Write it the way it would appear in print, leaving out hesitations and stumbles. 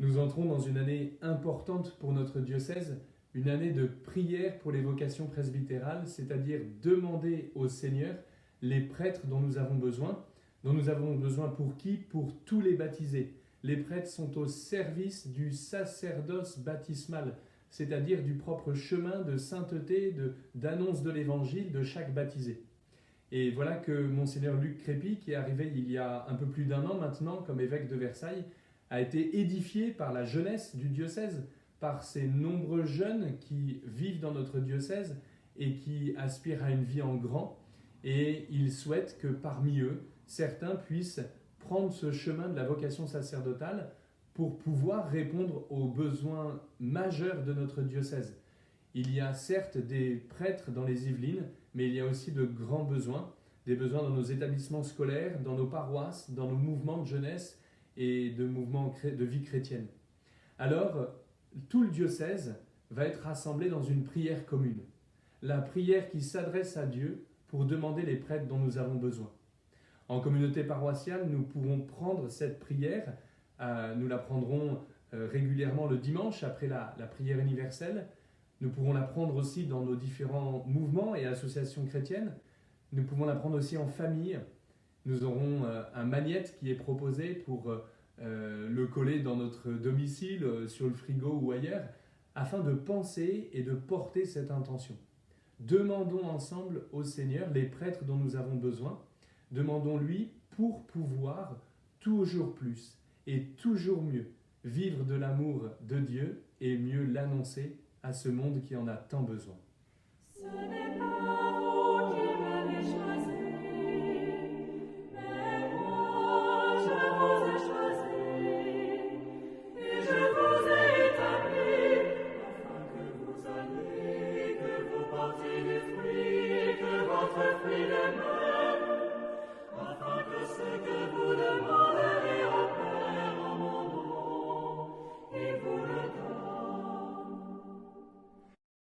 Nous entrons dans une année importante pour notre diocèse, une année de prière pour les vocations presbytérales, c'est-à-dire demander au Seigneur les prêtres dont nous avons besoin. Dont nous avons besoin pour qui? Pour tous les baptisés. Les prêtres sont au service du sacerdoce baptismal, c'est-à-dire du propre chemin de sainteté, d'annonce de l'évangile de chaque baptisé. Et voilà que Monseigneur Luc Crépy, qui est arrivé il y a un peu plus d'un an maintenant comme évêque de Versailles, a été édifié par la jeunesse du diocèse, par ces nombreux jeunes qui vivent dans notre diocèse et qui aspirent à une vie en grand. Et il souhaite que parmi eux, certains puissent prendre ce chemin de la vocation sacerdotale pour pouvoir répondre aux besoins majeurs de notre diocèse. Il y a certes des prêtres dans les Yvelines, mais il y a aussi de grands besoins, des besoins dans nos établissements scolaires, dans nos paroisses, dans nos mouvements de jeunesse et de mouvements de vie chrétienne. Alors, tout le diocèse va être rassemblé dans une prière commune. La prière qui s'adresse à Dieu pour demander les prêtres dont nous avons besoin. En communauté paroissiale, nous pourrons prendre cette prière, nous la prendrons régulièrement le dimanche après la prière universelle. Nous pourrons la prendre aussi dans nos différents mouvements et associations chrétiennes. Nous pouvons la prendre aussi en famille. Nous aurons un magnète qui est proposé pour le coller dans notre domicile, sur le frigo ou ailleurs, afin de penser et de porter cette intention. Demandons ensemble au Seigneur les prêtres dont nous avons besoin. Demandons-lui pour pouvoir toujours plus et toujours mieux vivre de l'amour de Dieu et mieux l'annoncer à ce monde qui en a tant besoin. Ce n'est pas vous qui m'avez choisi, mais moi je vous ai choisi, et je vous ai établi, afin que vous alliez, que vous portiez des fruits, que votre fruit demeure.